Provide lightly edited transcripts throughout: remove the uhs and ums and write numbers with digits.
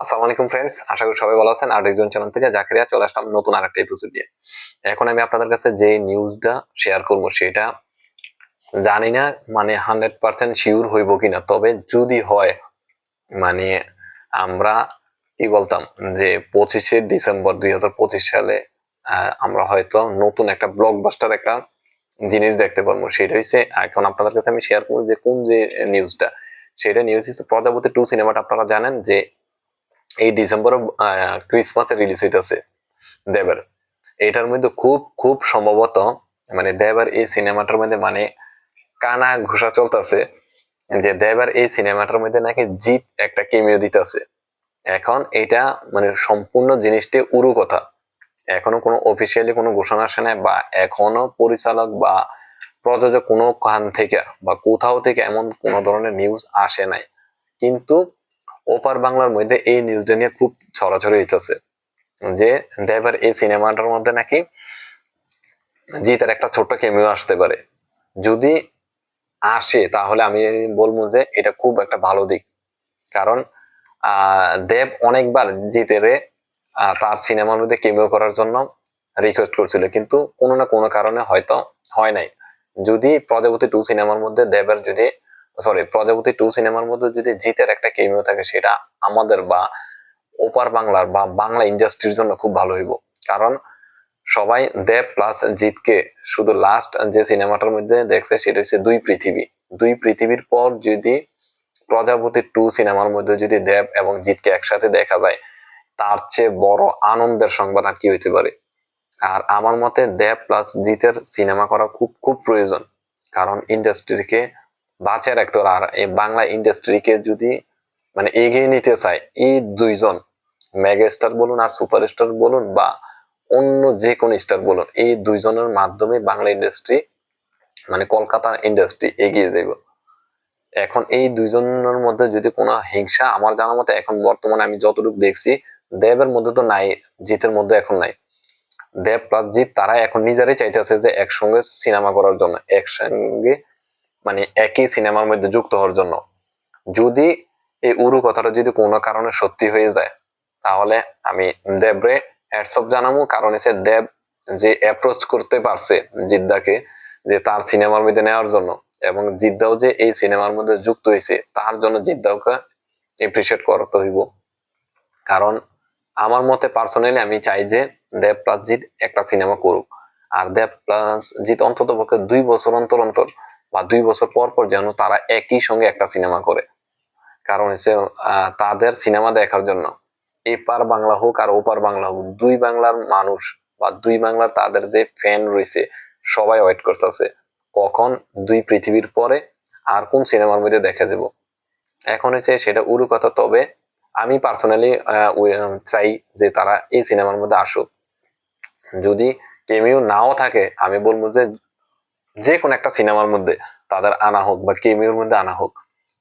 আসসালামু আলাইকুম ফ্রেন্ডস, আশা করি সবাই ভালো আছেন। আর একজন চ্যানেল থেকে জাকিরিয়া চলে আসলাম নতুন আরেকটা এপিসোড নিয়ে। এখন আমি আপনাদের কাছে যে নিউজটা শেয়ার করব সেটা জানি না, মানে 100% শিওর হইব কিনা, তবে যদি হয় মানে আমরা কি বলতাম যে 25শে ডিসেম্বর 2025 সালে আমরা হয়তো নতুন একটা ব্লকবাস্টার একটা জিনিস দেখতে পারবো। সেটা হচ্ছে, এখন আপনাদের কাছে আমি শেয়ার করবো যে কোন যে নিউজটা, সেটা নিউজ হচ্ছে প্রজাপতি 2 সিনেমাটা। আপনারা জানেন যে এই ডিসেম্বরে ক্রিসমাসে রিলিজ হইতেছে দেবের। এটার মধ্যে খুব খুব সম্ভবত মানে দেবের এই সিনেমাটার মধ্যে মানে কানা ঘোষা চলতেছে যে দেবের এই সিনেমাটার মধ্যে নাকি জিৎ একটা কেমিও দিতেছে। এখন এটা মানে সম্পূর্ণ জিনিসটি উড়ু কথা, এখনো কোনো অফিসিয়ালি কোনো ঘোষণা আসে নাই, বা এখনো পরিচালক বা প্রযোজক কোনো কান থেকে বা কোথাও থেকে এমন কোনো ধরনের নিউজ আসে নাই। কিন্তু ওপার বাংলার মধ্যে এই নিউজটা নিয়ে খুব ছড়াছড়ি হইতেছে যে দেবের এই সিনেমাটার মধ্যে নাকি জিতের একটা ছোট্ট কেমিও আসতে পারে। যদি আসে তাহলে আমি বলবো যে এটা খুব একটা ভালো দিক। কারণ দেব অনেকবার জিতেরে তার সিনেমার মধ্যে কেমিও করার জন্য রিকোয়েস্ট করছিল, কিন্তু কোনো না কোনো কারণে হয়তো হয় নাই। যদি প্রজাপতি 2 সিনেমার মধ্যে দেবের যদি প্রজাপতি 2 সিনেমার মধ্যে যদি জিতের একটা কেমিও থাকে, সেটা আমাদের বা ওপার বাংলার বা বাংলা ইন্ডাস্ট্রির জন্য খুব ভালো হইব। কারণ সবাই দেব প্লাস জিতকে শুধু লাস্ট যে সিনেমাটার মধ্যে দেখছে সেটা হচ্ছে দুই পৃথিবী। দুই পৃথিবীর পর যদি প্রজাপতি 2 সিনেমার মধ্যে যদি দেব এবং জিতকে একসাথে দেখা যায়, তার চেয়ে বড় আনন্দের সংবাদ আর কি হইতে পারে। আর আমার মতে দেব প্লাস জিতের সিনেমা করা খুব খুব প্রয়োজন। কারণ ইন্ডাস্ট্রিকে বাঁচিয়ে রাখতে হবে। আর এই বাংলা ইন্ডাস্ট্রিকে যদি মানে এগিয়ে নিতে চায়, এই দুইজন মেগা স্টার বলুন আর সুপারস্টার বলুন বা অন্য যে কোনো স্টার বলুন, এই দুইজনের মাধ্যমে বাংলা ইন্ডাস্ট্রি মানে কলকাতার ইন্ডাস্ট্রি এগিয়ে যাবে। এখন এই দুইজনের মধ্যে যদি কোনো হিংসা, আমার জানা মতে এখন বর্তমানে আমি যতটুকু দেখছি দেবের মধ্যে তো নাই, জিতের মধ্যে এখন নাই। দেব প্লাস জিৎ তারা এখন নিজেরাই চাইতেছে যে একসঙ্গে সিনেমা করার জন্য, একসঙ্গে মানে একই সিনেমার মধ্যে যুক্ত হওয়ার জন্য। যদি এই উরু কথাটা যদি কোনো কারণে সত্যি হয়ে যায়, তাহলে আমি দেবরে হ্যাটস অফ জানাবো। কারণ হচ্ছে দেব যে অ্যাপ্রোচ করতে পারছে জিদ্দাকে যে তার সিনেমার মধ্যে নেওয়ার জন্য, এবং জিদ্দাও যে এই সিনেমার মধ্যে যুক্ত হয়েছে তার জন্য জিদ্দাওকে এপ্রিসিয়েট করতে হইব। কারণ আমার মতে পার্সোনালি আমি চাই যে দেব প্লাস জিৎ একটা সিনেমা করুক। আর দেব প্লাস জিৎ অন্তত পক্ষে 2 বছর অন্তর অন্তর বা 2 বছর পর পর যেন তারা একই সঙ্গে একটা সিনেমা করে। কারণ হচ্ছে তাদের সিনেমা দেখার জন্য এপার বাংলা হোক আর ওপার বাংলা হোক, দুই বাংলার মানুষ বা দুই বাংলার তাদের যে ফ্যান রয়েছে সবাই ওয়েট করতেছে কখন দুই পৃথিবীর পরে আর কোন সিনেমার মধ্যে দেখা যাব। এখন হচ্ছে সেটা উড়ু কথা, তবে আমি পার্সোনালি চাই যে তারা এই সিনেমার মধ্যে আসুক। যদি কেমিও নাও থাকে, আমি বলবো যে যে কোনো একটা সিনেমার মধ্যে তাদের আনা হোক বা কেমিওর মধ্যে আনা হোক।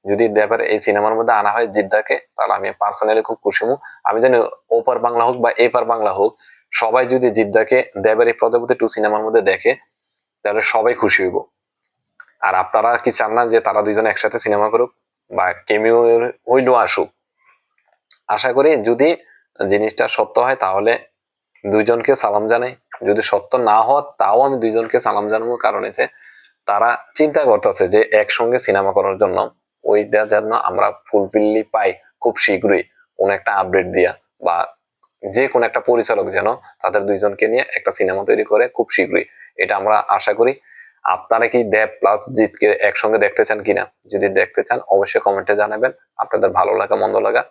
যদি দেবের এই সিনেমার মধ্যে আনা হয় জিদ্দাকে, তাহলে আমি পার্সোনালি খুব খুশি হবো। আমি জানি ওপার বাংলা হোক বা এপার বাংলা হোক, সবাই যদি জিদ্দাকে দেবের এই প্রজাপতি 2 সিনেমার মধ্যে দেখে তাহলে সবাই খুশি হইব। আর আপনারা কি চান না যে তারা দুইজনে একসাথে সিনেমা করুক বা কেমিও হইলেও আসুক? আশা করি যদি জিনিসটা সত্য হয় তাহলে দুইজনকে সালাম জানাই। যদি সত্য না হয় তাও আমি দুইজনকে সালাম জানাবো। কারণ হচ্ছে তারা চিন্তা করতেছে যে একসঙ্গে সিনেমা করার জন্য, ওইটা যেন আমরা ফুলফিললি পাই খুব শীঘ্রই কোন একটা আপডেট দিয়া, বা যে কোন একটা পরিচালক যেন তাদের দুইজনকে নিয়ে একটা সিনেমা তৈরি করে খুব শীঘ্রই। এটা আমরা আশা করি। আপনারা কি দেব প্লাস জিতকে একসঙ্গে দেখতে চান কিনা? যদি দেখতে চান অবশ্যই কমেন্টে জানাবেন। আপনাদের ভালো লাগা মন্দ লাগা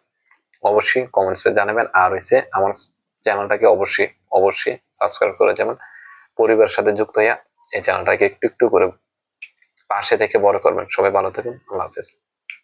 অবশ্যই কমেন্টসে জানাবেন। আর হইছে আমার চ্যানেলটাকে অবশ্যই অবশ্যই সাবস্ক্রাইব করে যাবেন। পরিবারের সাথে যুক্ত হইয়া এই চ্যানেলটাকে একটু একটু করে পাশে থেকে বড় করবেন। সবাই ভালো থাকুন। আল্লাহ হাফেজ।